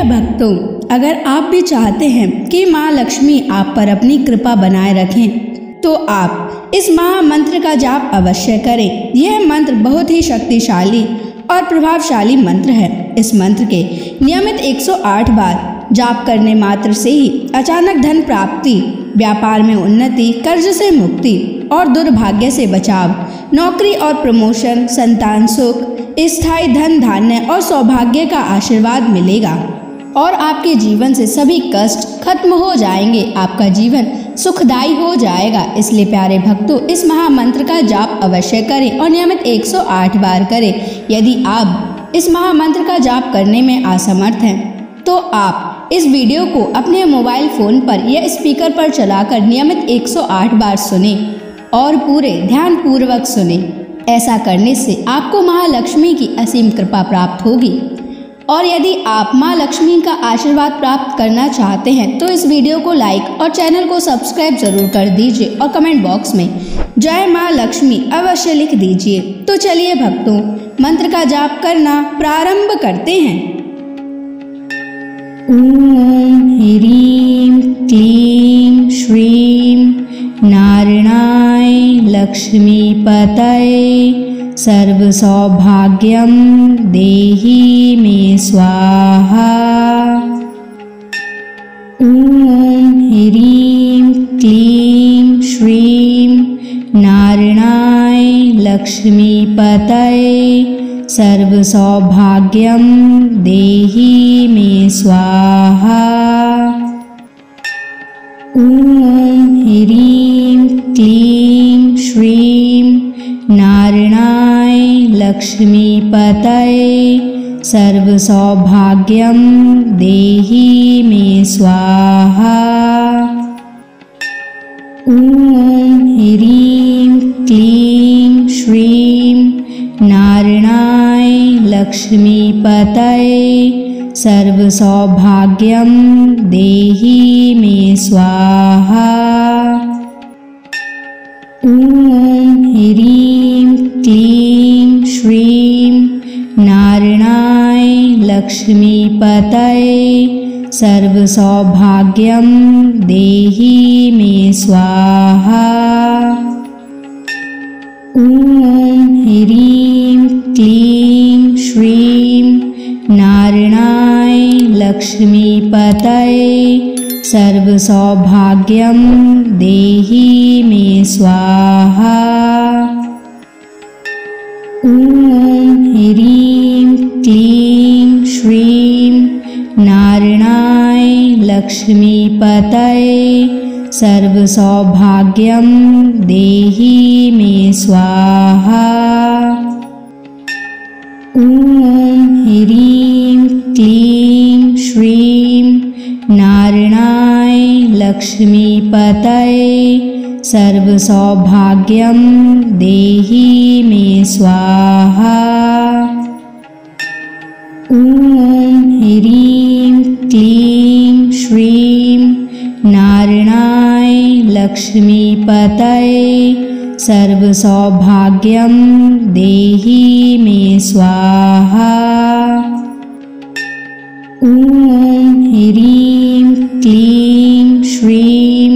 प्रिय भक्तों, अगर आप भी चाहते हैं कि माँ लक्ष्मी आप पर अपनी कृपा बनाए रखें, तो आप इस महामंत्र का जाप अवश्य करें। यह मंत्र बहुत ही शक्तिशाली और प्रभावशाली मंत्र है। इस मंत्र के नियमित 108 बार जाप करने मात्र से ही अचानक धन प्राप्ति, व्यापार में उन्नति, कर्ज से मुक्ति और दुर्भाग्य से बचाव, नौकरी और प्रमोशन, संतान सुख, स्थायी धन धान्य और सौभाग्य का आशीर्वाद मिलेगा और आपके जीवन से सभी कष्ट खत्म हो जाएंगे। आपका जीवन सुखदायी हो जाएगा। इसलिए प्यारे भक्तों, इस महामंत्र का जाप अवश्य करें और नियमित 108 बार करें। यदि आप इस महामंत्र का जाप करने में असमर्थ हैं, तो आप इस वीडियो को अपने मोबाइल फोन पर या स्पीकर पर चलाकर नियमित 108 बार सुने और पूरे ध्यान पूर्वक सुने। ऐसा करने से आपको महालक्ष्मी की असीम कृपा प्राप्त होगी। और यदि आप माँ लक्ष्मी का आशीर्वाद प्राप्त करना चाहते हैं, तो इस वीडियो को लाइक और चैनल को सब्सक्राइब जरूर कर दीजिए और कमेंट बॉक्स में जय माँ लक्ष्मी अवश्य लिख दीजिए। तो चलिए भक्तों, मंत्र का जाप करना प्रारंभ करते हैं। ओम ह्रीं क्लीं श्रीं नारायणाय लक्ष्मीपतये सर्व सौभाग्यं देहि मे स्वाहा। ओम ह्रीं क्लीं श्रीं नारायणाय लक्ष्मीपतये सर्व सौभाग्यं देहि मे स्वाहा। ओम ह्रीं क्लीं श्रीं नारायणाय लक्ष्मीपतये सर्व सौभाग्यं देहि मे स्वाहा। ओम ह्रीं क्लीं श्रीं नारायणाय लक्ष्मीपतये सर्व सौभाग्यं देहि मे स्वाहा। ओम ह्रीं क्लीं श्रीं नारायणाय लक्ष्मीपतये सर्व सौभाग्यं देहि मे स्वाहा। ओम ह्रीं क्लीं श्रीं नारायणाय लक्ष्मीपतये सर्व सौभाग्यं देहि मे स्वाहा। ओम ह्रीं क्लीं श्रीं नारायणाय लक्ष्मीपतये सर्व सौभाग्यं देहि मे स्वाहा। ओम ह्रीं क्लीं श्रीं नारायणाय लक्ष्मीपतये सर्व सौभाग्यं देहि मे स्वाहा। ओम ह्रीं क्लीं श्रीं नारायणाय लक्ष्मीपतये सर्व सौभाग्यं देहि मे स्वाहा। ओम ह्रीं क्लीं श्रीं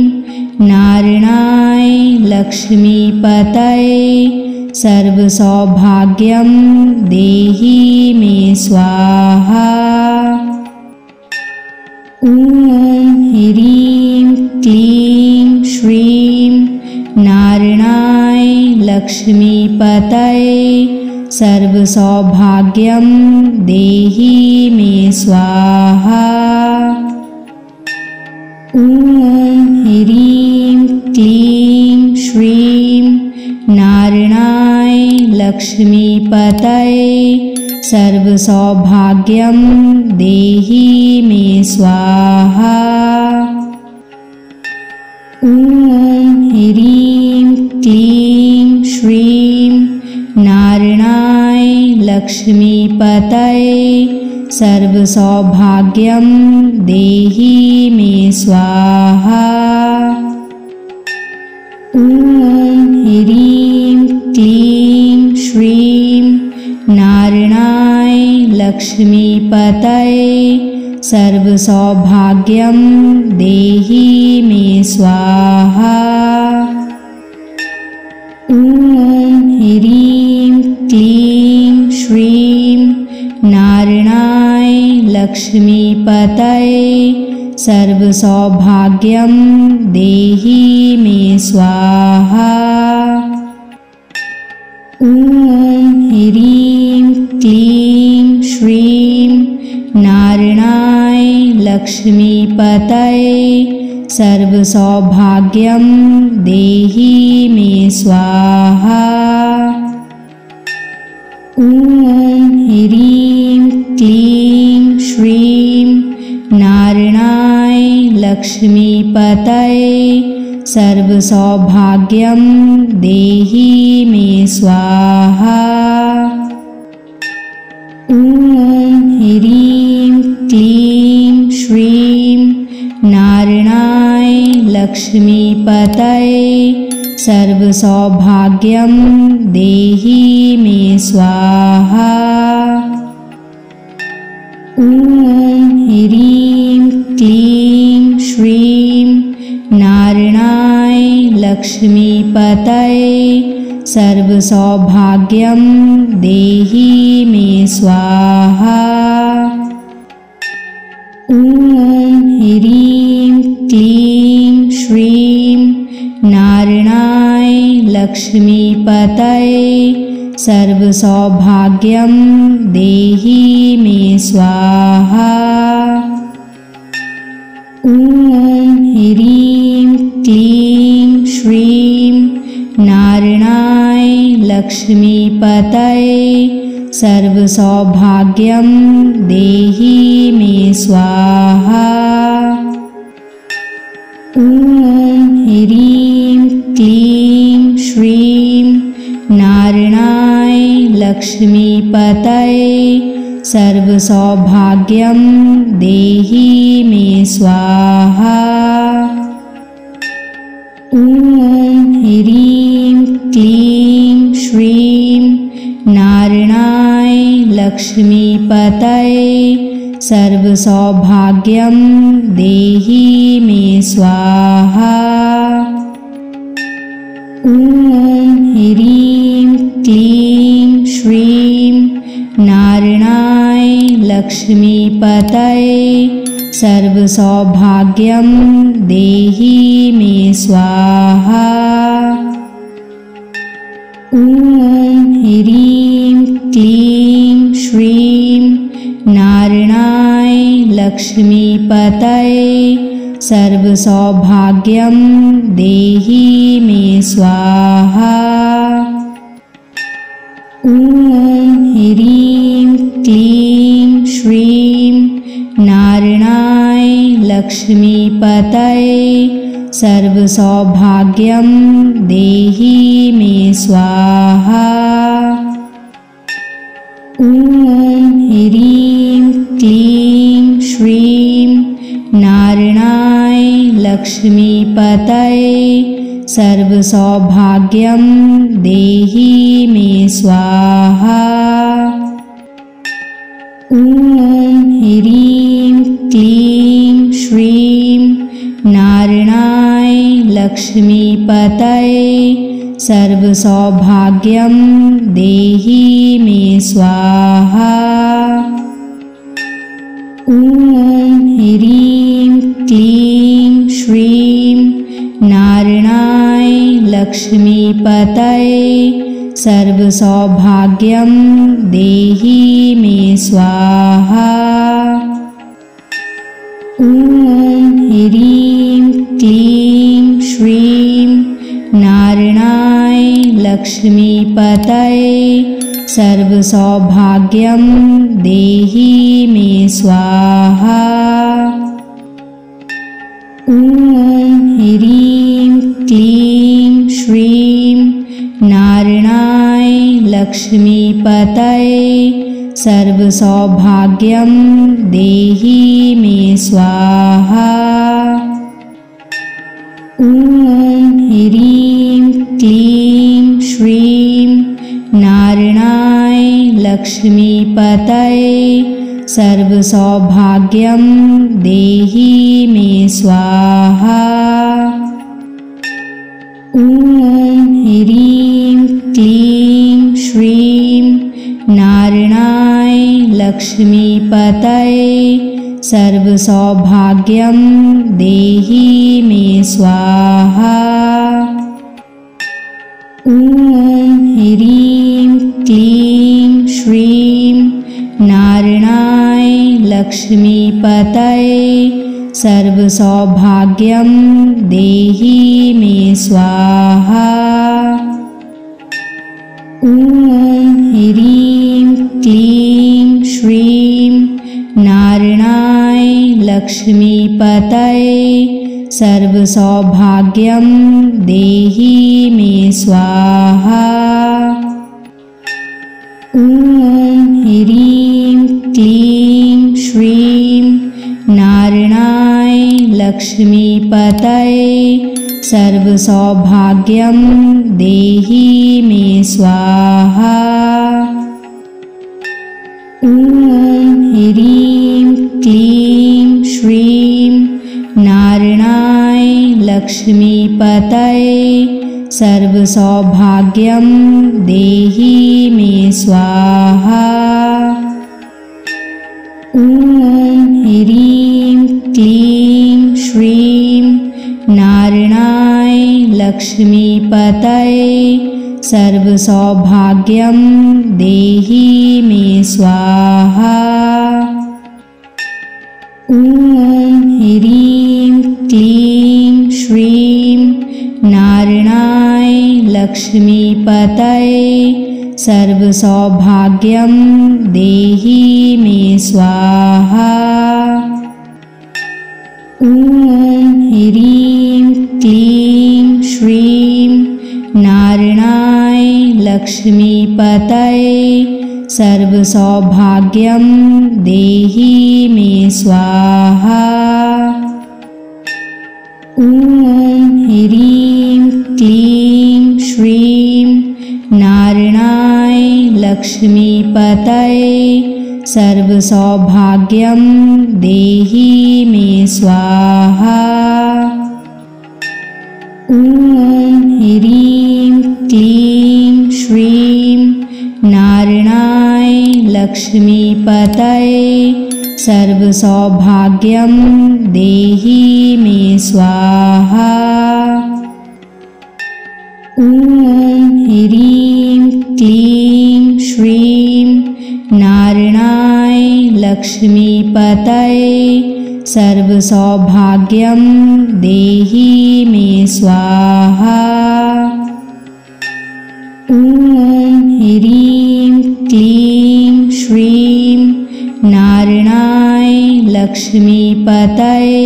नारायणाय लक्ष्मीपतये सर्व सौभाग्यं देहि मे स्वाहा। ओम ह्रीं क्लीं श्रीं नारायणाय लक्ष्मीपतये सर्व सौभाग्यं देहि मे स्वाहा। ओम ह्रीं क्लीं श्रीं नारायणाय लक्ष्मीपतये सर्व सौभाग्यं देहि मे स्वाहा। ओम ह्रीं क्लीं श्रीं नारायणाय लक्ष्मीपतये सर्व सौभाग्यं देहि मे स्वाहा। ओम ह्रीं क्लीं श्रीं नारायणाय लक्ष्मीपतये सर्वसौभाग्यं देहि मे स्वाहा। ॐ ह्रीं क्लीं श्रीं नारायणाय लक्ष्मीपतये सर्वसौभाग्यं देहि मे स्वाहा। ॐ ह्रीं क्लीं श्रीं नारायणाय लक्ष्मीपतये सर्वसौभाग्यं देहि मे स्वाहा। ॐ ह्रीं क्लीं श्रीं नारायणाय लक्ष्मीपतये सर्वसौभाग्यं देहि मे स्वाहा। ॐ ह्रीं क्लीं श्रीं नारायणाय लक्ष्मीपतये सर्वसौभाग्यं देहि मे स्वाहा। ॐ ह्रीं क्लीं श्रीं नारायणाय लक्ष्मीपतये सर्वसौभाग्यं देहि मे स्वाहा। ॐ ह्रीं क्लीं श्रीं नारायणाय लक्ष्मीपतये सर्वसौभाग्यं देहि मे स्वाहा। ॐ ह्रीं क्लीं श्रीं नारायणाय लक्ष्मीपतये सर्वसौभाग्यं देहि मे स्वाहा। ॐ ह्रीं क्लीं श्रीं नारायणाय लक्ष्मीपतये सर्वसौभाग्यं देहि मे स्वाहा। ॐ ह्रीं क्लीं श्रीं नारायणाय लक्ष्मीपतये सर्वसौभाग्यं देहि मे स्वाहा। ॐ ह्रीं क्लीं श्रीं नारायणाय लक्ष्मीपतये सर्वसौभाग्यं देहि मे स्वाहा। ॐ ह्रीं क्लीं श्रीं नारायणाय लक्ष्मीपतये सर्वसौभाग्यं देहि मे स्वाहा। ॐ ह्रीं क्लीं श्रीं नारायणाय लक्ष्मीपतये सर्वसौभाग्यं देहि मे स्वाहा। ॐ ह्रीं क्लीं श्रीं नारायणाय लक्ष्मीपतये सर्वसौभाग्यं देहि मे स्वाहा। ॐ ह्रीं क्लीं श्रीं नारायणाय लक्ष्मीपतये सर्वसौभाग्यं देहि मे स्वाहा। ॐ ह्रीं क्लीं श्रीं नारायणाय लक्ष्मीपतये सर्वसौभाग्यं देहि मे स्वाहा। ॐ ह्रीं क्लीं श्रीं नारायणाय लक्ष्मीपतये सर्वसौभाग्यं देहि मे स्वाहा। ॐ ह्रीं क्लीं श्रीं नारायणाय लक्ष्मीपतये सर्वसौभाग्यं देहि मे स्वाहा। ॐ ह्रीं क्लीं श्रीं नारायणाय लक्ष्मीपतये सर्वसौभाग्यं देहि मे स्वाहा। ॐ ह्रीं क्लीं श्रीं नारायणाय लक्ष्मीपतये सर्वसौभाग्यं देहि मे स्वाहा। ॐ ह्रीं क्लीं श्रीं नारायणाय लक्ष्मीपतये सर्वसौभाग्यं देहि मे स्वाहा। ॐ ह्रीं क्लीं श्रीं नारायणाय लक्ष्मीपतये सर्वसौभाग्यं देहि मे स्वाहा। ॐ ह्रीं क्लीं श्रीं नारायणाय लक्ष्मीपतये सर्वसौभाग्यं देहि मे स्वाहा। ॐ ह्रीं क्लीं श्रीं नारायणाय लक्ष्मीपतये सर्वसौभाग्यं देहि मे स्वाहा। ॐ ह्रीं क्लीं श्रीं नारायणाय लक्ष्मीपतये सर्वसौभाग्यं देहि मे स्वाहा। ॐ ह्रीं क्लीं श्रीं नारायणाय लक्ष्मीपतये सर्वसौभाग्यं देहि मे स्वाहा। ॐ ह्रीं क्लीं श्रीं नारायणाय लक्ष्मीपतये सर्वसौभाग्यं देहि मे स्वाहा। ॐ ह्रीं क्लीं श्रीं नारायणाय लक्ष्मीपतये सर्वसौभाग्यं देहि मे स्वाहा। ॐ ह्रीं क्लीं श्रीं नारायणाय लक्ष्मीपतये सर्वसौभाग्यं देहि मे स्वाहा। ॐ ह्रीं क्लीं श्रीं नारायणाय लक्ष्मीपतये सर्वसौभाग्यं देहि मे स्वाहा। ॐ ह्रीं क्लीं श्रीं नारायणाय लक्ष्मीपतये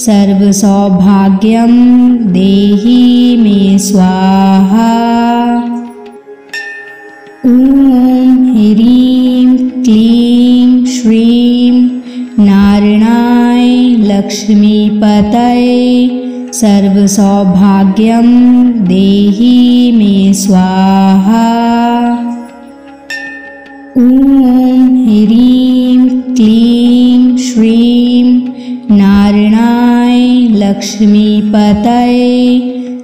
सर्वसौभाग्यं देहि मे स्वाहा। ॐ ह्रीं क्लीं श्रीं नारायणाय लक्ष्मीपतये सर्वसौभाग्यं देहि मे स्वाहा। ॐ ह्रीं क्लीं श्रीं नारायणाय लक्ष्मीपतये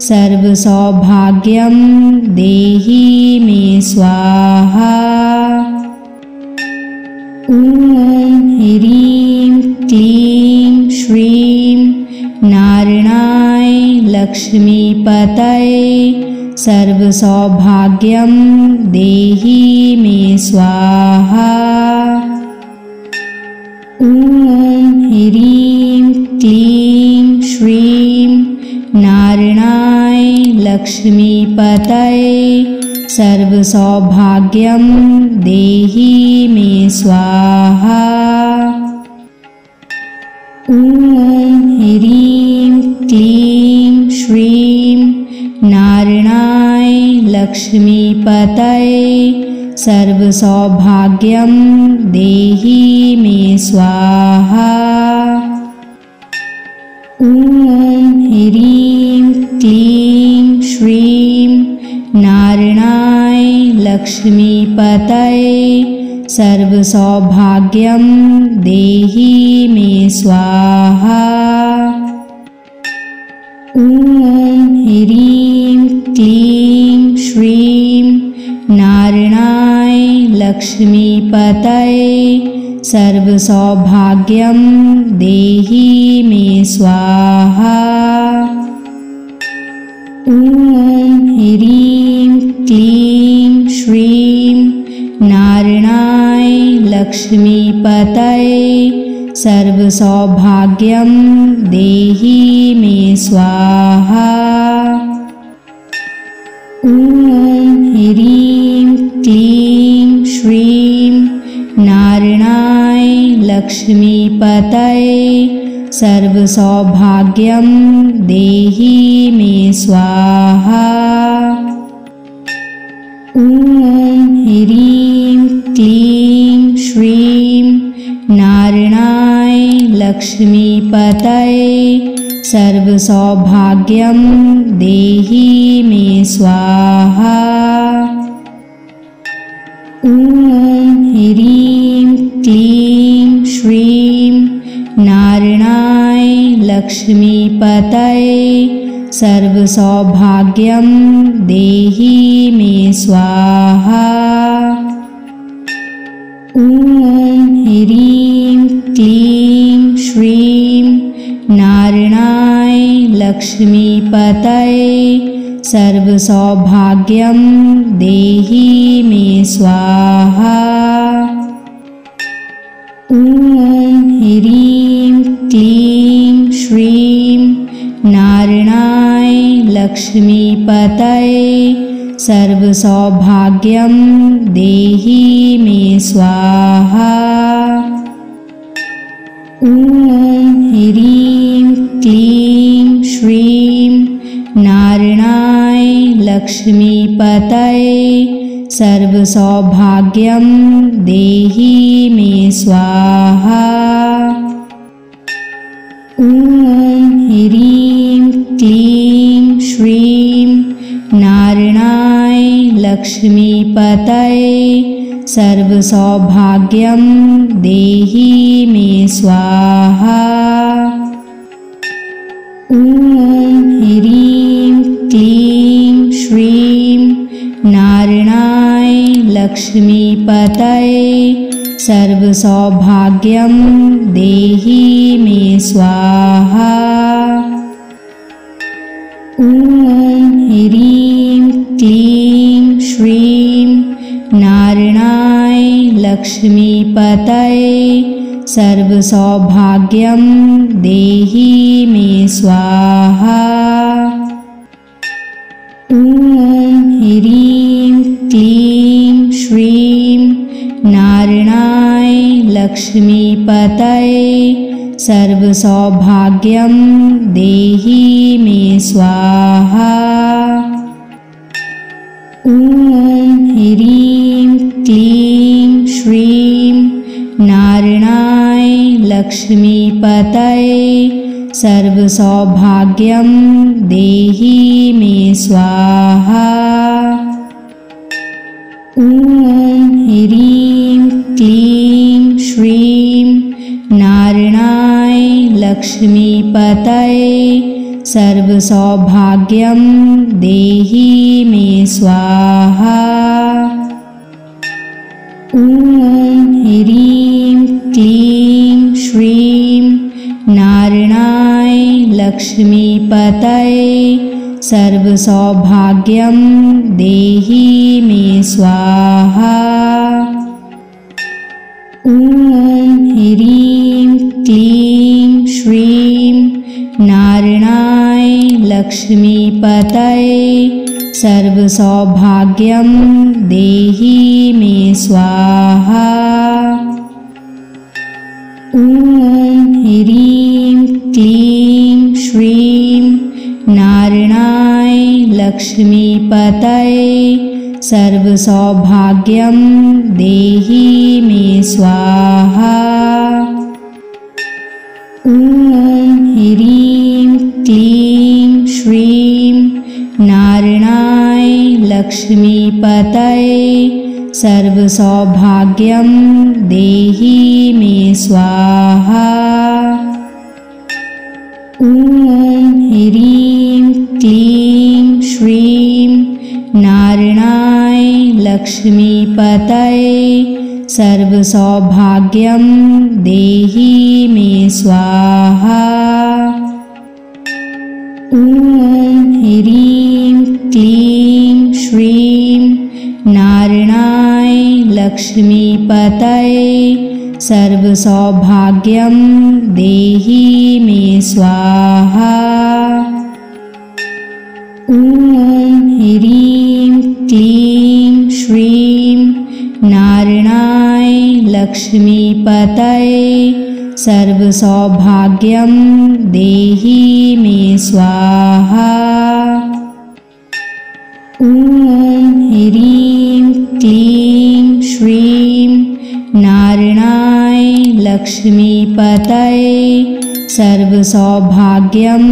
सर्वसौभाग्यं देहि मे स्वाहा। ॐ ह्रीं क्लीं श्रीं नारायणाय लक्ष्मीपतये सर्वसौभाग्यं देहि मे स्वाहा। ॐ ह्रीं क्लीं श्रीं नारायणाय लक्ष्मीपतये सर्वसौभाग्यं देहि मे स्वाहा। ॐ ह्रीं क्लीं श्रीं नारायणाय लक्ष्मीपतये सर्वसौभाग्यं देहि मे स्वाहा। ॐ ह्रीं क्लीं श्रीं नारायणाय लक्ष्मीपतये सर्वसौभाग्यं देहि मे स्वाहा। ॐ ह्रीं क्लीं श्रीं नारायणाय लक्ष्मीपतये सर्वसौभाग्यं देहि मे स्वाहा। ॐ ह्रीं क्लीं श्रीं नारायणाय लक्ष्मीपतये सर्वसौभाग्यं देहि मे स्वाहा। ॐ ह्रीं क्लीं श्रीं नारायणाय लक्ष्मीपतये सर्वसौभाग्यं देहि मे स्वाहा। ॐ ह्रीं क्लीं श्रीं नारायणाय लक्ष्मीपतये सर्वसौभाग्यं देहि मे स्वाहा। ॐ ह्रीं क्लीं श्रीं नारायणाय लक्ष्मीपतये सर्वसौभाग्यं देहि मे स्वाहा। ॐ ह्रीं क्लीं श्रीं नारायणाय लक्ष्मीपतये सर्वसौभाग्यं देहि मे स्वाहा। ॐ ह्रीं क्लीं श्रीं नारायणाय लक्ष्मीपतये सर्वसौभाग्यं देहि मे स्वाहा। ॐ ह्रीं क्लीं श्रीं नारायणाय लक्ष्मीपतये सर्वसौभाग्यं देहि मे स्वाहा। ॐ ह्रीं क्लीं श्रीं नारायणाय लक्ष्मीपतये सर्वसौभाग्यं देहि मे स्वाहा। ॐ ह्रीं क्लीं श्रीं नारायणाय लक्ष्मीपतये सर्वसौभाग्यं देहि मे स्वाहा। ॐ ह्रीं क्लीं श्रीं नारायणाय लक्ष्मीपतये सर्वसौभाग्यं देहि मे स्वाहा। ॐ ह्रीं क्लीं श्रीं नारायणाय लक्ष्मीपतये सर्वसौभाग्यं देहि मे स्वाहा। ॐ ह्रीं क्लीं श्रीं नारायणाय लक्ष्मीपतये सर्वसौभाग्यं देहि मे स्वाहा। ॐ ह्रीं क्लीं श्रीं नारायणाय लक्ष्मीपतये सर्वसौभाग्यं देहि मे स्वाहा। ॐ ह्रीं क्लीं श्रीं नारायणाय लक्ष्मीपतये सर्वसौभाग्यं देहि मे स्वाहा। ॐ ह्रीं क्लीं श्रीं नारायणाय लक्ष्मीपतये सर्वसौभाग्यं देहि मे स्वाहा। ॐ ह्रीं क्लीं श्रीं नारायणाय लक्ष्मीपतये सर्वसौभाग्यं देहि मे स्वाहा। ॐ ह्रीं क्लीं श्रीं नारायणाय लक्ष्मीपतये सर्वसौभाग्यं देहि मे स्वाहा। ॐ ह्रीं क्लीं श्रीं नारायणाय लक्ष्मीपतये सर्वसौभाग्यं देहि मे स्वाहा। ॐ ह्रीं क्लीं श्रीं नारायणाय लक्ष्मीपतये सर्वसौभाग्यं देहि मे स्वाहा। ॐ ह्रीं क्लीं श्रीं नारायणाय लक्ष्मीपतये सर्वसौभाग्यं देहि मे स्वाहा। ॐ ह्रीं क्लीं श्रीं नारायणाय लक्ष्मीपतये सर्वसौभाग्यं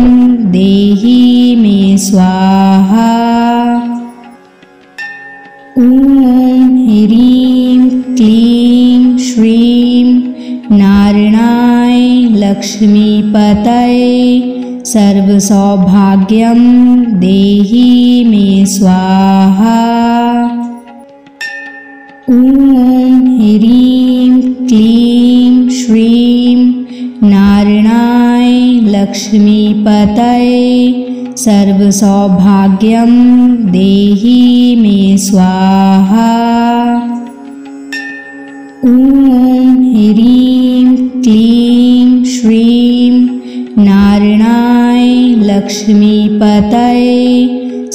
देहि मे स्वाहा। ॐ ह्रीं क्लीं श्रीं नारायणाय लक्ष्मीपतये सर्वसौभाग्यं देहि मे स्वाहा। ॐ ह्रीं क्लीं श्रीं नारायणाय लक्ष्मीपतये सर्वसौभाग्यं देहि मे स्वाहा। ॐ ह्रीं क्लीं श्रीं नारायणाय लक्ष्मीपतये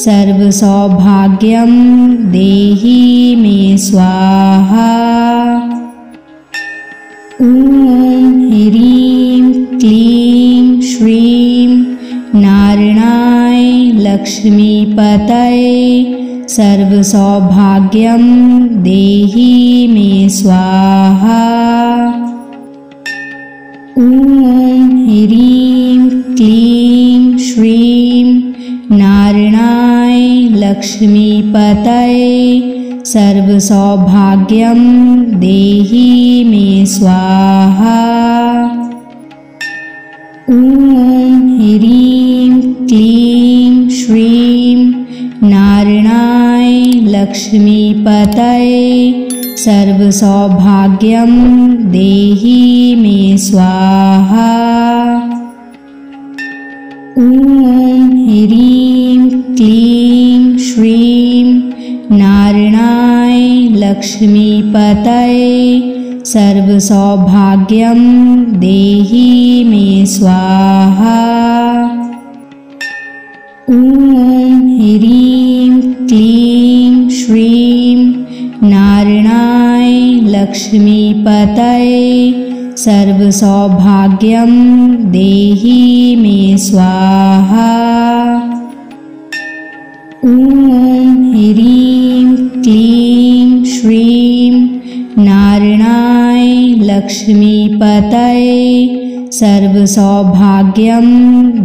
सर्वसौभाग्यं देहि मे स्वाहा। ॐ ह्रीं क्लीं श्रीं नारायणाय लक्ष्मीपतये सर्वसौभाग्यं देहि मे स्वाहा। ॐ ह्रीं क्लीं श्रीं नारायणाय लक्ष्मीपतये सर्वसौभाग्यं देहि मे स्वाहा। ॐ ह्रीं क्लीं श्रीं नारायणाय लक्ष्मीपतये सर्वसौभाग्यं देहि मे स्वाहा। ॐ ह्रीं क्लीं श्रीं नारायणाय लक्ष्मीपतये सर्वसौभाग्यं देहि मे स्वाहा। ॐ ह्रीं क्लीं श्रीं नारायणाय लक्ष्मीपतये सर्वसौभाग्यं देहि मे स्वाहा। ॐ ह्रीं क्लीं श्रीं नारायणाय लक्ष्मीपतये सर्वसौभाग्यं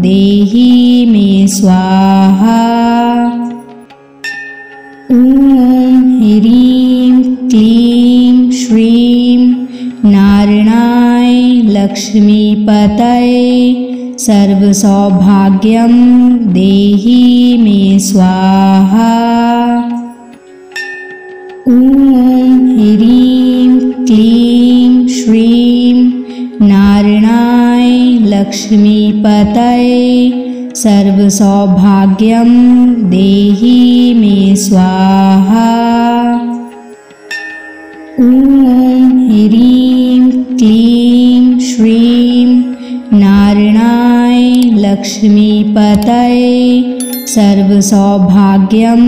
देहि मे स्वाहा। ॐ ह्रीं क्लीं श्रीं नारायणाय लक्ष्मीपतये सर्वसौभाग्यं देहि मे स्वाहा। ॐ ह्रीं क्लीं श्रीं नारायणाय लक्ष्मीपतये सर्वसौभाग्यं देहि मे स्वाहा। ॐ ह्रीं क्लीं श्रीं नारायणाय लक्ष्मीपतये सर्वसौभाग्यं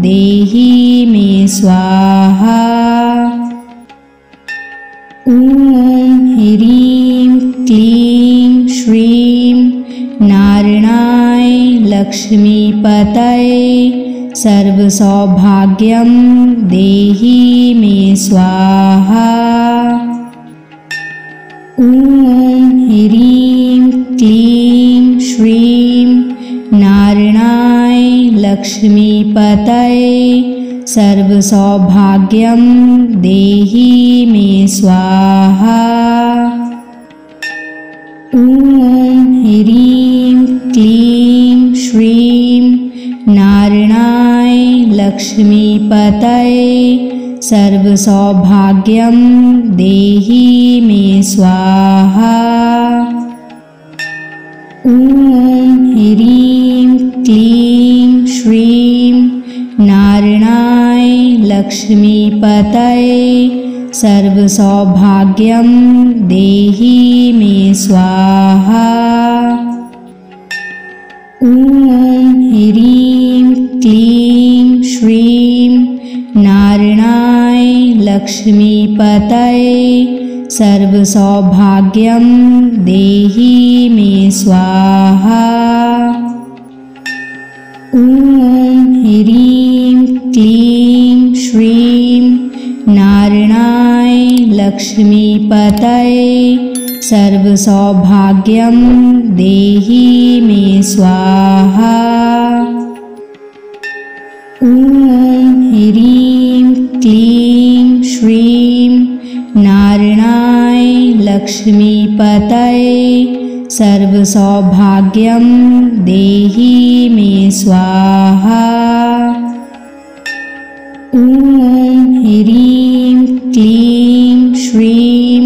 देहि मे स्वाहा। ॐ ह्रीं क्लीं श्रीं नारायणाय लक्ष्मीपतये सर्वसौभाग्यं देहि मे स्वाहा। ॐ ह्रीं क्लीं श्रीं नारायणाय लक्ष्मीपतये सर्वसौभाग्यं देहि मे स्वाहा। ॐ ह्रीं क्लीं श्रीं नारायणाय लक्ष्मीपतये सर्वसौभाग्यं देहि मे स्वाहा। ॐ ह्रीं क्लीं श्रीं नारायणाय लक्ष्मीपतये सर्वसौभाग्यं देहि मे स्वाहा। ॐ ह्रीं क्लीं श्रीं नारायणाय लक्ष्मीपतये सर्वसौभाग्यं देहि मे स्वाहा। ॐ ह्रीं क्लीं श्रीं नारायणाय लक्ष्मीपतये सर्वसौभाग्यं देहि मे स्वाहा। ॐ ह्रीं क्लीं श्रीं नारायणाय लक्ष्मीपतये सर्वसौभाग्यं देहि मे स्वाहा। ॐ ह्रीं क्लीं श्रीं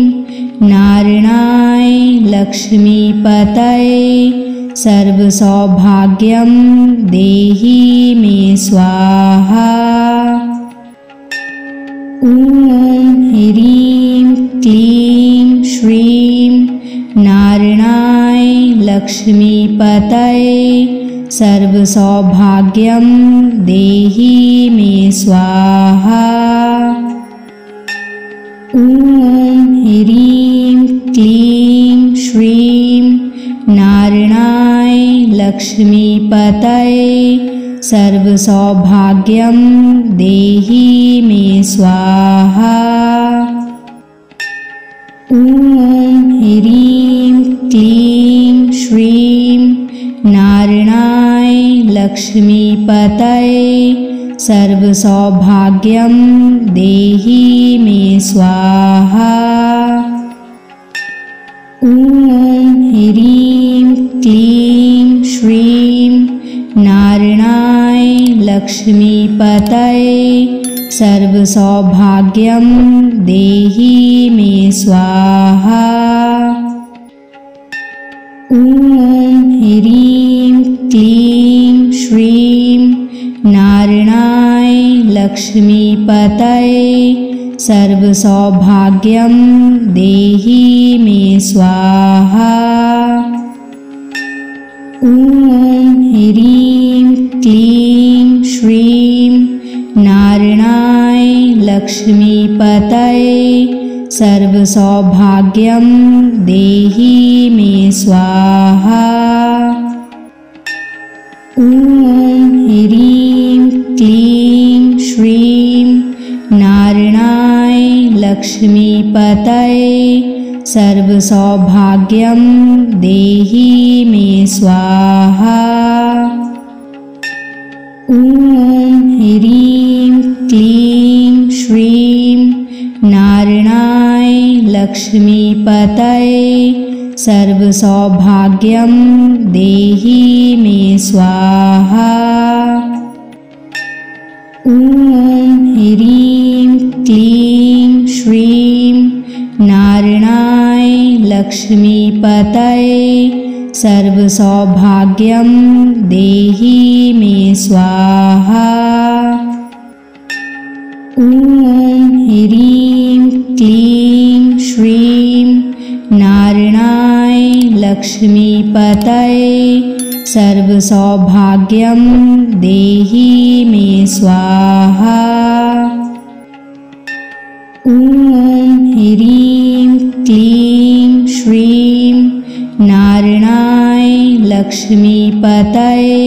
नारायणाय लक्ष्मीपतये सर्वसौभाग्यं देहि मे स्वाहा। ॐ ह्रीं क्लीं श्रीं नारायणाय लक्ष्मीपतये सर्वसौभाग्यं देहि मे स्वाहा। ॐ ह्रीं क्लीं श्रीं नारायणाय लक्ष्मीपतये सर्वसौभाग्यं देहि मे स्वाहा। ॐ ह्रीं क्लीं श्रीं नारायणाय लक्ष्मीपतये सर्वसौभाग्यं देहि मे स्वाहा। ॐ ह्रीं क्लीं श्रीं नारायणाय लक्ष्मीपतये सर्वसौभाग्यं देहि मे स्वाहा। ॐ ह्रीं क्लीं श्रीं नारायणाय लक्ष्मीपतये सर्वसौभाग्यं देहि मे स्वाहा। ॐ ह्रीं क्लीं श्रीं नारायणाय लक्ष्मीपतये सर्वसौभाग्यं देहि मे स्वाहा। ॐ ह्रीं क्लीं श्रीं नारायणाय लक्ष्मीपतये सर्वसौभाग्यं देहि मे स्वाहा। ॐ ह्रीं क्लीं श्रीं नारायणाय लक्ष्मीपतये सर्वसौभाग्यं देहि मे स्वाहा। ॐ ह्रीं क्लीं श्रीं नारायणाय लक्ष्मीपतये सर्वसौभाग्यं देहि मे स्वाहा। ॐ ह्रीं क्लीं श्रीं नारायणाय लक्ष्मीपतये सर्वसौभाग्यं देहि मे स्वाहा। ॐ ह्रीं क्लीं श्रीं नारायणाय लक्ष्मीपतये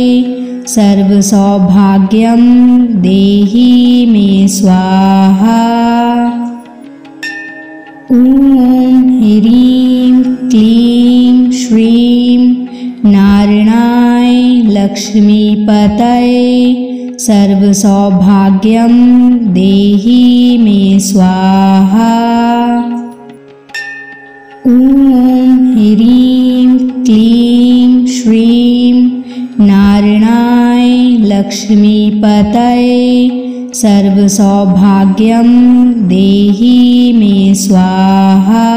सर्वसौभाग्यं देहि मे स्वाहा। ॐ ह्रीं क्लीं श्रीं नारायणाय लक्ष्मीपतये सर्वसौभाग्यं देहि मे स्वाहा। ॐ ह्रीं क्लीं श्रीं नारायणाय लक्ष्मीपतये सर्वसौभाग्यं देहि मे स्वाहा।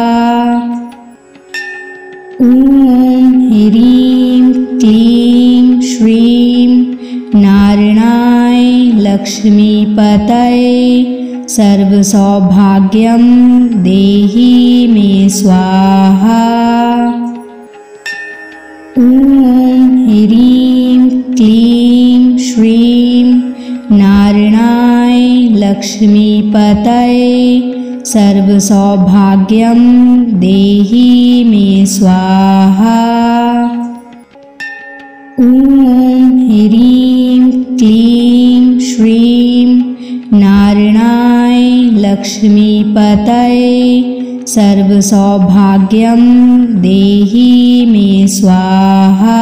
ॐ ह्रीं क्लीं श्रीं नारायणाय लक्ष्मीपतये सर्वसौभाग्यं देहि मे स्वाहा। ॐ ह्रीं क्लीं श्रीं नारायणाय लक्ष्मीपतये सर्वसौभाग्यं देहि मे स्वाहा। ॐ ह्रीं क्लीं श्रीं नारायणाय लक्ष्मीपतये सर्वसौभाग्यं देहि मे स्वाहा।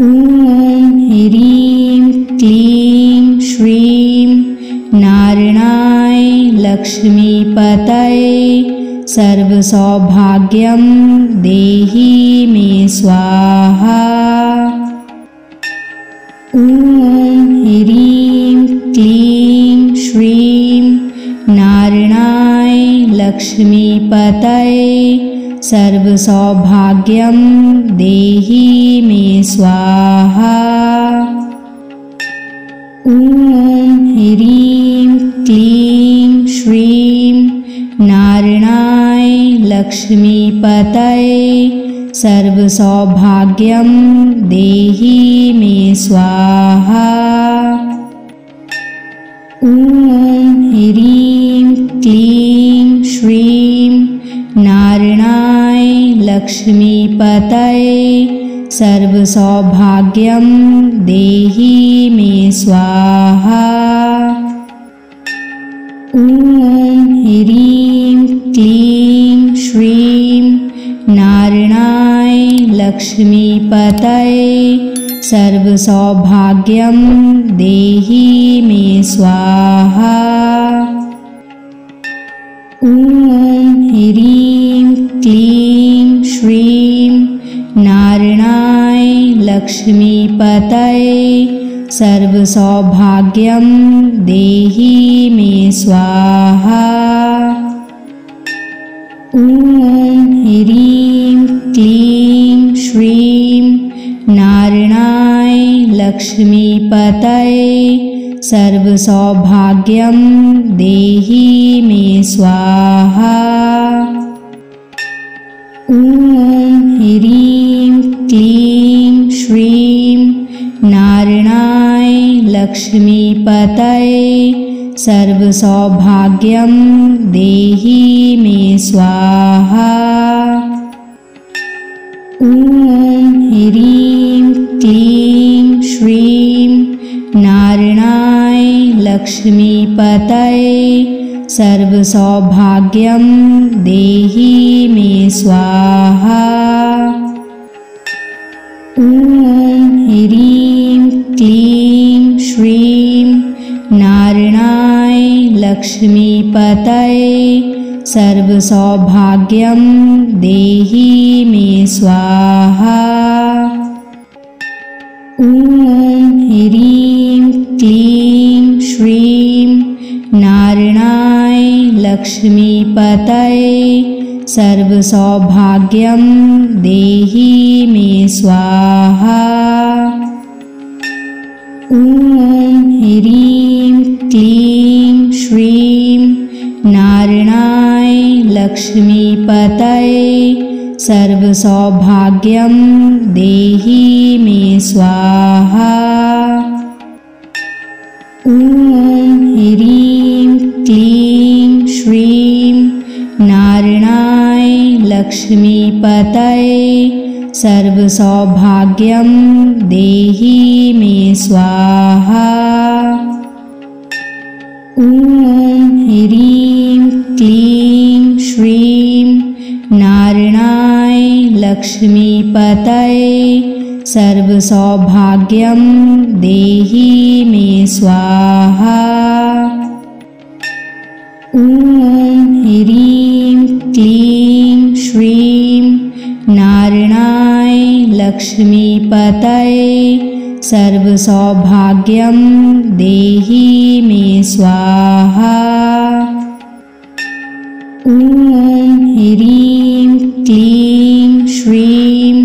ॐ ह्रीं क्लीं श्रीं नारायणाय लक्ष्मीपतये सर्वसौभाग्यं देहि मे स्वाहा। ॐ ह्रीं क्लीं श्रीं नारायणाय लक्ष्मीपतये सर्वसौभाग्यं देहि मे स्वाहा। ॐ ह्रीं क्लीं श्रीं नारायणाय लक्ष्मीपतये सर्वसौभाग्यं देहि मे स्वाहा। ॐ ह्रीं क्लीं श्रीं नारायणाय लक्ष्मीपतये सर्वसौभाग्यं देहि मे स्वाहा। ॐ ह्रीं क्लीं श्रीं नारायणाय लक्ष्मीपतये सर्वसौभाग्यं देहि मे स्वाहा। ॐ ह्रीं क्लीं श्रीं नारायणाय लक्ष्मीपतये सर्वसौभाग्यं देहि मे स्वाहा। ॐ ह्रीं क्लीं श्रीं नारायणाय लक्ष्मीपतये सर्वसौभाग्यं देहि मे स्वाहा। ॐ ह्रीं क्लीं श्रीं नारायणाय लक्ष्मीपतये सर्वसौभाग्यं देहि मे स्वाहा। ॐ ह्रीं क्लीं श्रीं नारायणाय लक्ष्मीपतये सर्वसौभाग्यं देहि मे स्वाहा। ॐ ह्रीं क्लीं श्रीं नारायणाय लक्ष्मीपतये सर्वसौभाग्यं देहि मे स्वाहा। ॐ ह्रीं क्लीं श्रीं नारायणाय लक्ष्मीपतये सर्वसौभाग्यं देहि मे स्वाहा। ॐ ह्रीं क्लीं श्रीं नारायणाय लक्ष्मीपतये सर्वसौभाग्यं देहि मे स्वाहा। ॐ ह्रीं क्लीं श्रीं नारायणाय लक्ष्मीपतये सर्वसौभाग्यं देहि मे स्वाहा। ॐ ह्रीं क्लीं श्रीं नारायणाय लक्ष्मीपतये सर्वसौभाग्यं देहि मे स्वाहा। ॐ ह्रीं क्लीं श्रीं नारायणाय लक्ष्मीपतये सर्वसौभाग्यं देहि मे स्वाहा। ॐ ह्रीं क्लीं श्रीं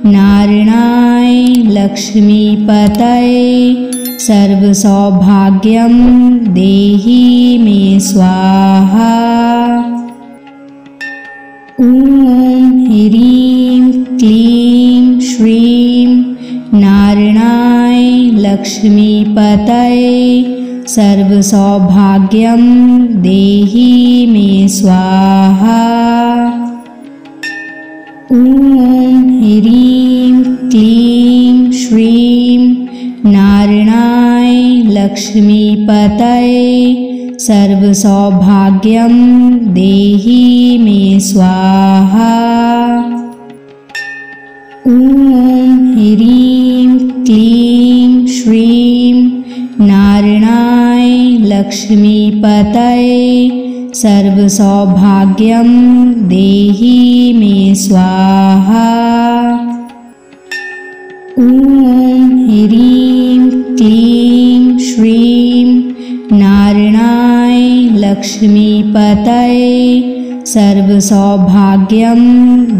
नारायणाय लक्ष्मीपतये सर्वसौभाग्यं देहि मे स्वाहा। ॐ ह्रीं क्लीं श्रीं नारायणाय लक्ष्मीपतये सर्वसौभाग्यं देहि मे स्वाहा। ॐ ह्रीं क्लीं श्रीं नारायणाय लक्ष्मीपतये सर्वसौभाग्यं देहि मे स्वाहा। ॐ ह्रीं क्लीं श्रीं नारायणाय लक्ष्मीपतये सर्वसौभाग्यं देहि मे स्वाहा। ॐ ह्रीं क्लीं श्रीं नारायणाय लक्ष्मीपतये सर्वसौभाग्यं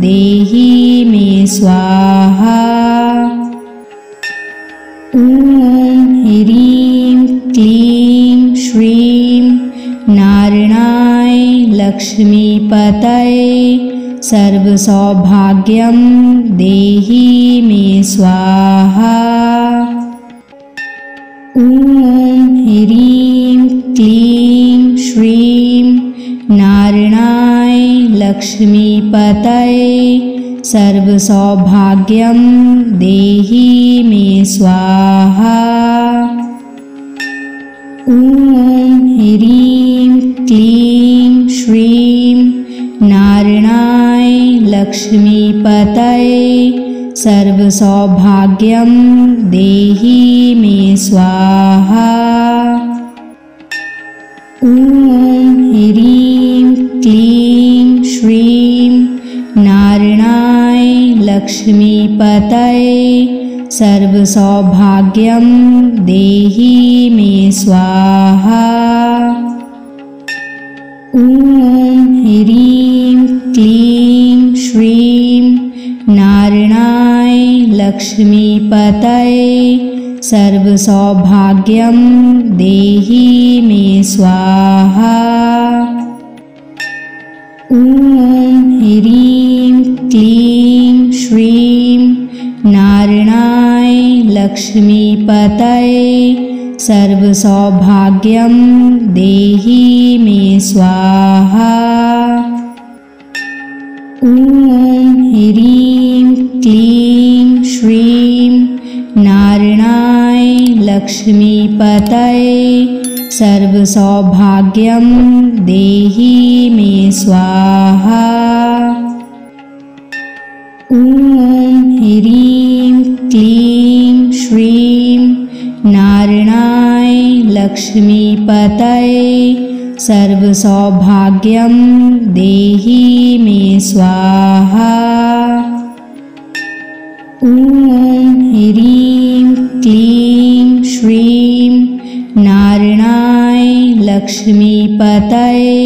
देहि मे स्वाहा। ॐ ह्रीं क्लीं श्रीं नारायणाय लक्ष्मीपतये सर्वसौभाग्यं देहि मे स्वाहा। ॐ ह्रीं क्लीं श्रीं नारायणाय लक्ष्मीपतये सर्वसौभाग्यं देहि मे स्वाहा। ॐ ह्रीं क्लीं श्रीं नारायणाय लक्ष्मीपतये सर्वसौभाग्यं देहि मे स्वाहा। ॐ ह्रीं क्लीं श्रीं नारायणाय लक्ष्मीपतये सर्वसौभाग्यं देहि मे स्वाहा। ॐ ह्रीं क्लीं श्रीं नारायणाय लक्ष्मीपतये सर्वसौभाग्यं देहि मे स्वाहा। ॐ ह्रीं क्लीं श्रीं नारायणाय लक्ष्मीपतये सर्वसौभाग्यं देहि मे स्वाहा। ॐ ह्रीं क्लीं श्रीं नारायणाय लक्ष्मीपतये सर्वसौभाग्यं देहि मे स्वाहा। ॐ ह्रीं क्लीं श्रीं नारायणाय लक्ष्मीपतये सर्वसौभाग्यं देहि मे स्वाहा। ॐ ह्रीं क्लीं श्रीं नारायणाय लक्ष्मीपतये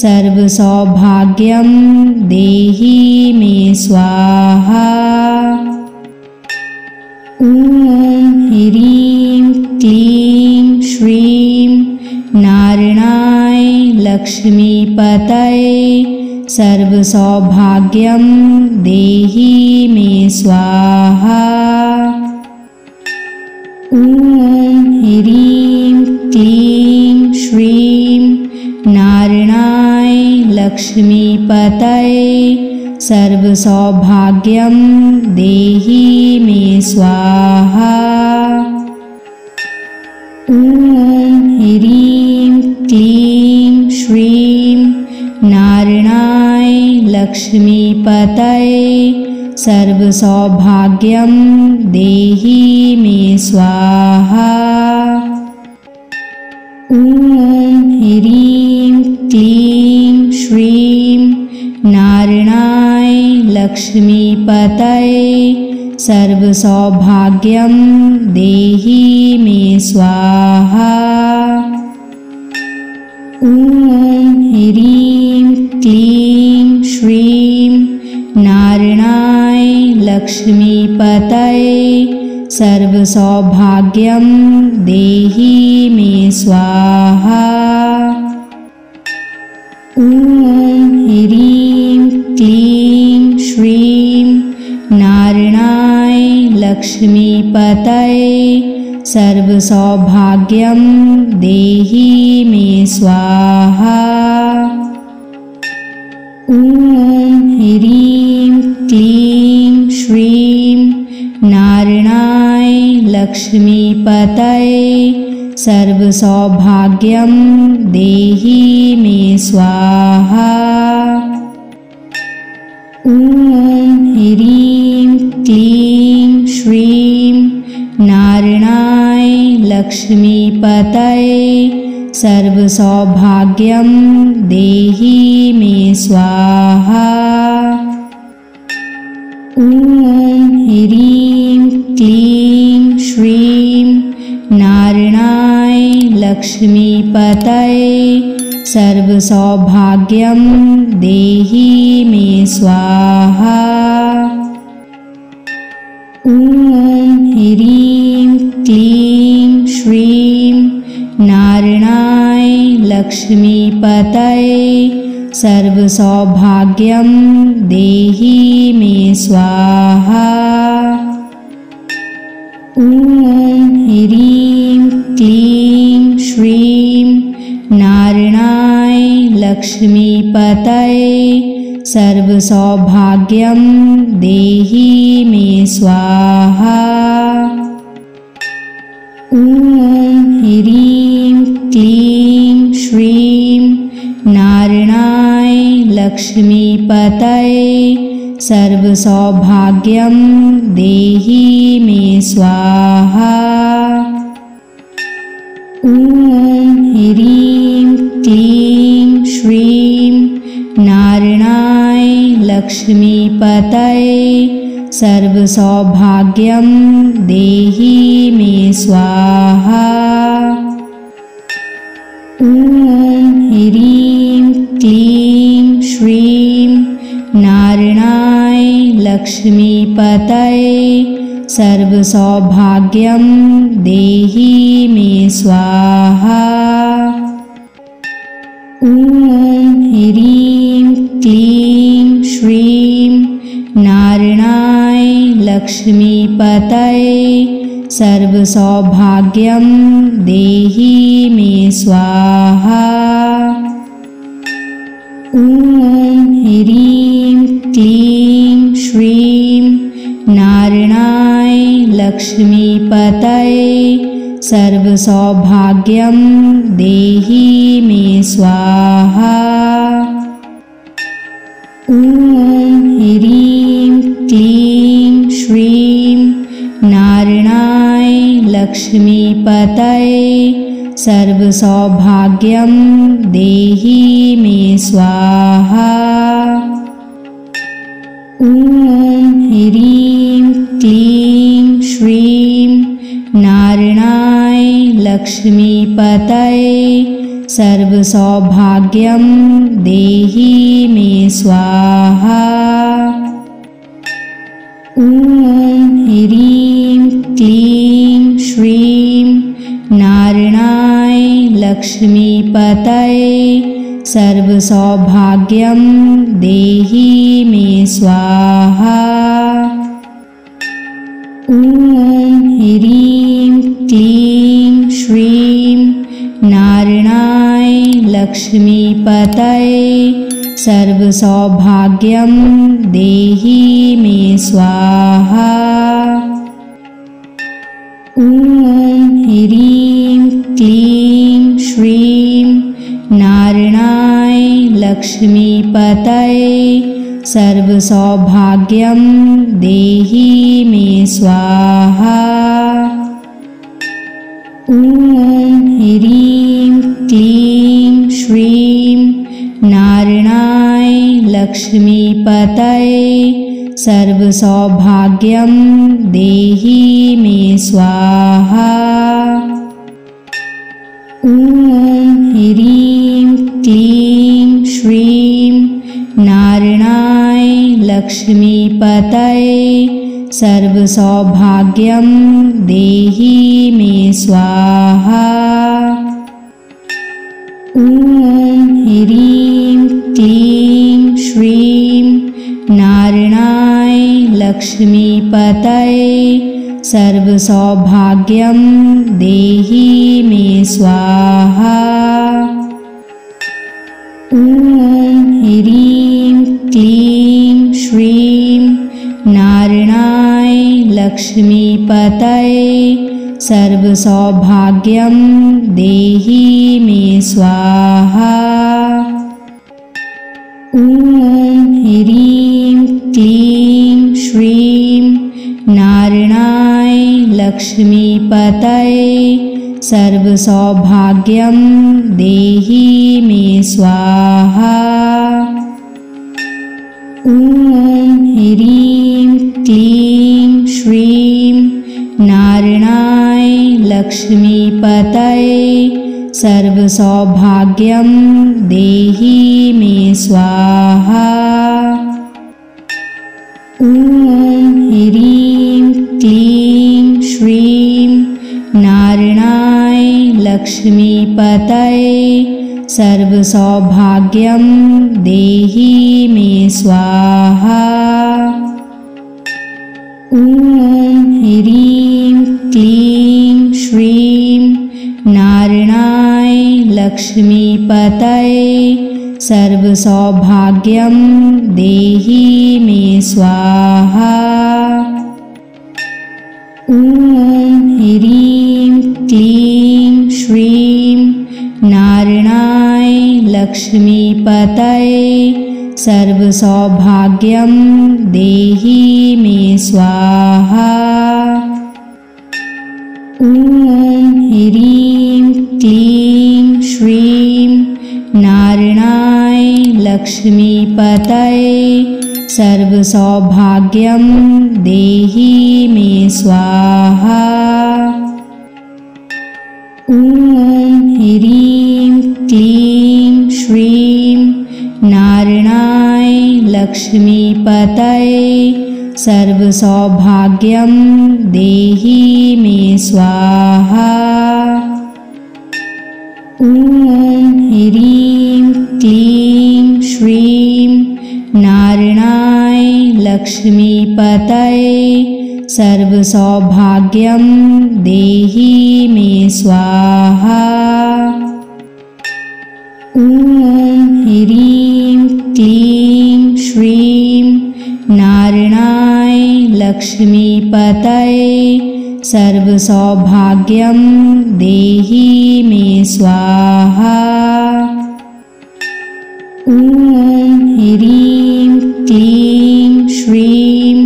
सर्वसौभाग्यं देहि मे स्वाहा। ॐ ह्रीं क्लीं श्रीं नारायणाय लक्ष्मीपतये सर्वसौभाग्यं देहि मे स्वाहा। ॐ ह्रीं क्लीं श्रीं नारायणाय लक्ष्मीपतये सर्वसौभाग्यं देहि मे स्वाहा। ॐ ह्रीं क्लीं श्रीं नारायणाय लक्ष्मीपतये सर्वसौभाग्यं देहि मे स्वाहा। ॐ ह्रीं क्लीं श्रीं नारायणाय लक्ष्मीपतये सर्वसौभाग्यं देहि मे स्वाहा। ॐ ह्रीं क्लीं श्रीं नारायणाय लक्ष्मीपतये सर्वसौभाग्यं देहि मे स्वाहा। ॐ ह्रीं क्लीं श्रीं नारायणाय लक्ष्मीपतये सर्वसौभाग्यं देहि मे स्वाहा। ॐ ह्रीं क्लीं श्रीं नारायणाय लक्ष्मीपतये सर्वसौभाग्यं देहि मे स्वाहा। ॐ ह्रीं क्लीं श्रीं नारायणाय लक्ष्मीपतये सर्वसौभाग्यं देहि मे स्वाहा। ॐ ह्रीं क्लीं श्रीं नारायणाय लक्ष्मीपतये सर्वसौभाग्यं देहि मे स्वाहा। ॐ ह्रीं क्लीं श्रीं नारायणाय लक्ष्मीपतये सर्वसौभाग्यं देहि मे स्वाहा। ॐ ह्रीं क्लीं श्रीं नारायणाय लक्ष्मीपतये सर्वसौभाग्यं देहि मे स्वाहा। ॐ ह्रीं क्लीं श्रीं नारायणाय लक्ष्मीपतये सर्वसौभाग्यं देहि मे स्वाहा। ॐ ह्रीं क्लीं श्रीं नारायणाय लक्ष्मीपतये सर्वसौभाग्यं देहि मे स्वाहा। ॐ ह्रीं क्लीं श्रीं नारायणाय लक्ष्मीपतये सर्वसौभाग्यं देहि मे स्वाहा। ॐ ह्रीं क्लीं श्रीं नारायणाय लक्ष्मीपतये सर्वसौभाग्यं देहि मे स्वाहा। ॐ ह्रीं क्लीं श्रीं नारायणाय लक्ष्मीपतये सर्वसौभाग्यं देहि मे स्वाहा। ॐ ह्रीं क्लीं श्रीं नारायणाय लक्ष्मीपतये सर्वसौभाग्यं देहि मे स्वाहा। ॐ ह्रीं क्लीं श्रीं नारायणाय लक्ष्मीपतये सर्वसौभाग्यं देहि मे स्वाहा। ॐ ह्रीं क्लीं श्रीं नारायणाय लक्ष्मीपतये सर्वसौभाग्यं देहि मे स्वाहा। ॐ ह्रीं क्लीं श्रीं नारायणाय लक्ष्मीपतये सर्वसौभाग्यं देहि मे स्वाहा। ॐ ह्रीं क्लीं श्रीं नारायणाय लक्ष्मीपतये सर्वसौभाग्यं देहि मे स्वाहा। ॐ ह्रीं क्लीं श्रीं नारायणाय लक्ष्मीपतये सर्वसौभाग्यं देहि मे स्वाहा। ॐ ह्रीं क्लीं श्रीं नारायणाय लक्ष्मीपतये सर्वसौभाग्यं देहि मे स्वाहा। ॐ ह्रीं क्लीं श्रीं नारायणाय लक्ष्मीपतये सर्वसौभाग्यं देहि मे स्वाहा। ॐ ह्रीं क्लीं श्रीं नारायणाय लक्ष्मीपतये सर्वसौभाग्यं देहि मे स्वाहा। ॐ ह्रीं क्लीं श्रीं नारायणाय लक्ष्मीपतये सर्वसौभाग्यं देहि मे स्वाहा। ॐ ह्रीं क्लीं श्रीं नारायणाय लक्ष्मीपतये सर्वसौभाग्यं देहि मे स्वाहा। ॐ ह्रीं क्लीं श्रीं नारायणाय लक्ष्मीपतये सर्वसौभाग्यं देहि मे स्वाहा। ॐ ह्रीं क्लीं श्रीं नारायणाय लक्ष्मीपतये सर्वसौभाग्यं देहि मे स्वाहा। ॐ ह्रीं क्लीं श्रीं नारायणाय लक्ष्मीपतये सर्वसौभाग्यं देहि मे स्वाहा। ॐ ह्रीं क्लीं श्रीं नारायणाय लक्ष्मीपतये सर्वसौभाग्यं देहि मे स्वाहा। ॐ ह्रीं क्लीं श्रीं नारायणाय लक्ष्मीपतये सर्वसौभाग्यं देहि मे स्वाहा। ॐ ह्रीं क्लीं श्रीं नारायणाय लक्ष्मीपतये सर्वसौभाग्यं देहि मे स्वाहा। ॐ ह्रीं क्लीं श्रीं नारायणाय लक्ष्मीपतये सर्वसौभाग्यं देहि मे स्वाहा। ॐ ह्रीं क्लीं श्रीं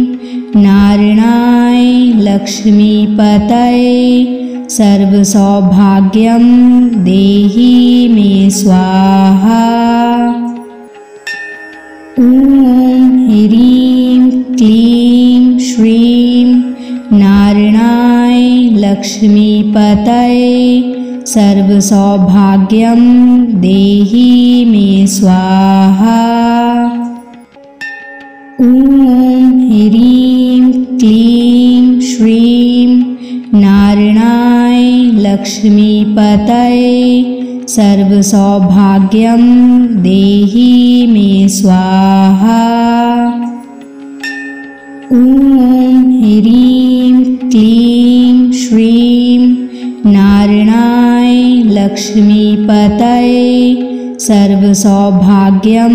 नारायणाय लक्ष्मीपतये सर्वसौभाग्यं देहि मे स्वाहा। ॐ ह्रीं क्लीं श्रीं नारायणाय लक्ष्मीपतये सर्वसौभाग्यं देहि मे स्वाहा। ॐ ह्रीं क्लीं श्रीं नारायणाय लक्ष्मीपतये सर्वसौभाग्यं देहि मे स्वाहा। ॐ ह्रीं क्लीं श्रीं नारायणाय लक्ष्मीपतये सर्वसौभाग्यं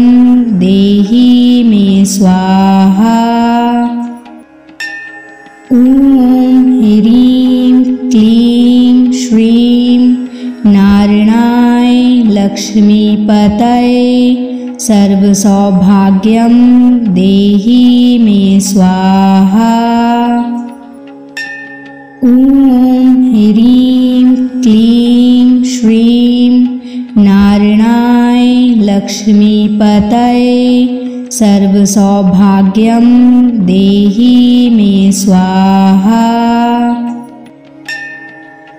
देहि मे स्वाहा। ॐ ह्रीं क्लीं श्रीं नारायणाय लक्ष्मीपतये सर्वसौभाग्यं देहि मे स्वाहा। ॐ ह्रीं क्लीं श्रीं नारायणाय लक्ष्मीपतये सर्वसौभाग्यं देहि मे स्वाहा।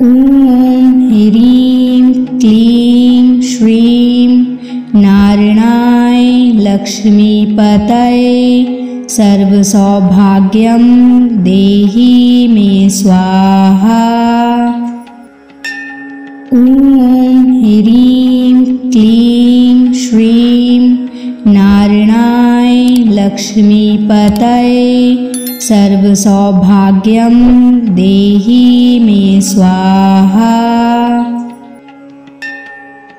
ॐ ह्रीं क्लीं श्रीं नारायणाय लक्ष्मीपतये सर्वसौभाग्यं देहि मे स्वाहा। ॐ ह्रीं क्लीं श्रीं नारायणाय लक्ष्मीपतये सर्वसौभाग्यं देहि मे स्वाहा।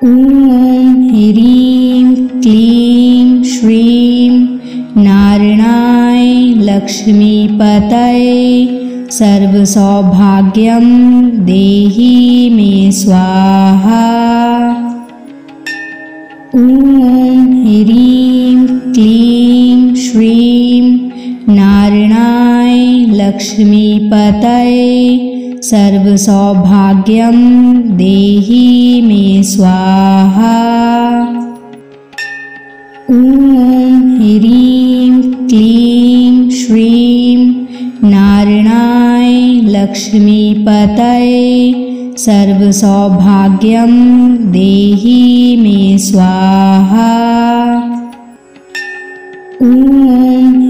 ॐ ह्रीं क्लीं श्रीं नारायणाय लक्ष्मीपतये सर्वसौभाग्यं देहि मे स्वाहा। ॐ ह्रीं क्लीं श्रीं नारायणाय लक्ष्मीपतये सर्वसौभाग्यं देहि मे स्वाहा। ॐ ह्रीं क्लीं श्रीं नारायणाय लक्ष्मीपतये सर्वसौभाग्यं देहि मे स्वाहा। ॐ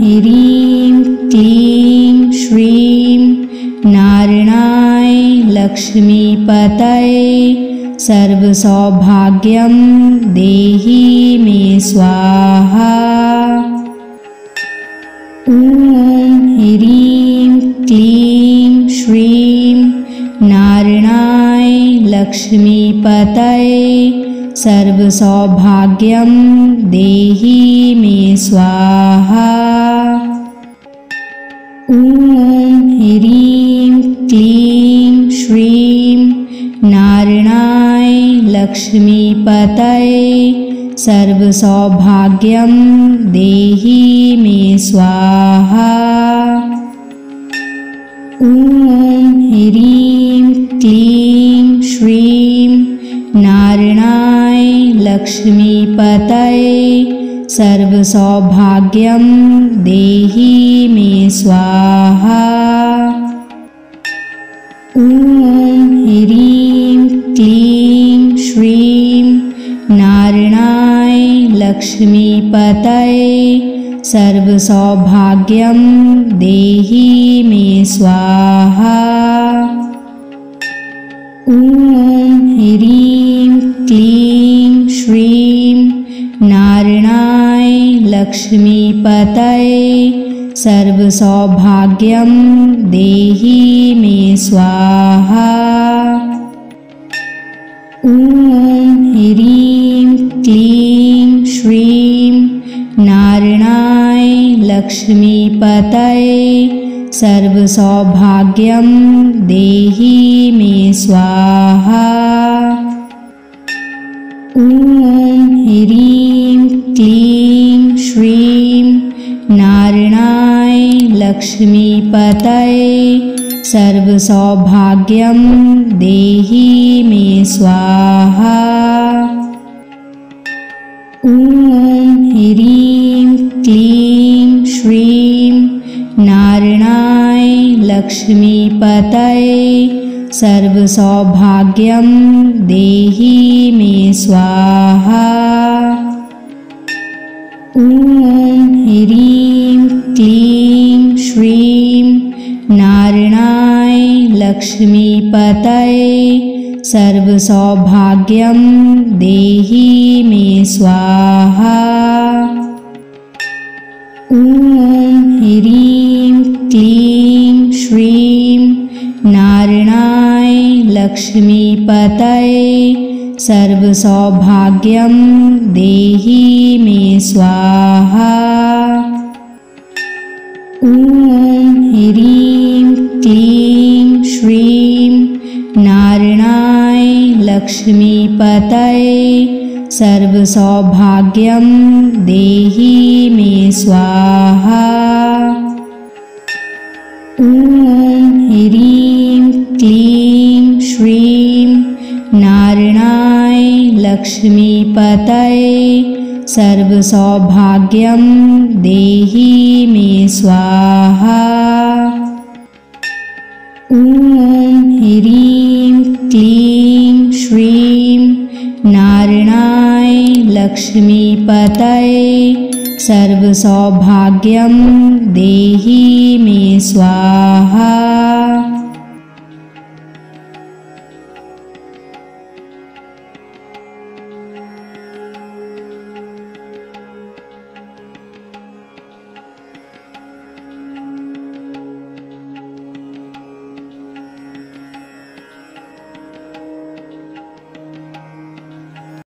ह्रीं क्लीं श्रीं नारायणाय लक्ष्मीपतये सर्वसौभाग्यं देहि मे स्वाहा। ॐ ह्रीं क्लीं श्रीं नारायणाय लक्ष्मीपतये सर्वसौभाग्यं देहि मे स्वाहा। ॐ ह्रीं क्लीं श्रीं नारायणाय लक्ष्मीपतये सर्वसौभाग्यं देहि मे स्वाहा। ॐ ह्रीं क्लीं श्रीं नारायणाय लक्ष्मीपतये सर्वसौभाग्यं देहि मे स्वाहा। ॐ ह्रीं क्लीं श्रीं नारायणाय लक्ष्मीपतये सर्वसौभाग्यं देहि मे स्वाहा। ॐ ह्रीं क्लीं श्रीं नारायणाय लक्ष्मीपतये सर्वसौभाग्यं देहि मे स्वाहा। ॐ ह्रीं क्लीं श्रीं नारायणाय लक्ष्मीपतये सर्वसौभाग्यं देहि मे स्वाहा। ॐ ह्रीं क्लीं श्रीं नारायणाय लक्ष्मीपतये सर्वसौभाग्यं देहि मे स्वाहा। ॐ ह्रीं क्लीं श्रीं नारायणाय लक्ष्मीपतये सर्वसौभाग्यं देहि मे स्वाहा। ॐ ह्रीं क्लीं श्रीं नारायणाय लक्ष्मीपतये सर्वसौभाग्यं देहि मे स्वाहा। ॐ ह्रीं क्लीं श्रीं नारायणाय लक्ष्मीपतये सर्वसौभाग्यं देहि मे स्वाहा। ॐ ह्रीं क्लीं श्रीं नारायणाय लक्ष्मीपतये लक्ष्मीपतये सर्वसौभाग्यं देहि मे स्वाहा। ॐ ह्रीं क्लीं श्रीं नारायणाय लक्ष्मीपतये सर्वसौभाग्यं देहि मे स्वाहा। ॐ ह्रीं क्लीं श्रीं नारायणाय लक्ष्मीपतये सर्वसौभाग्यं देहि मे स्वाहा।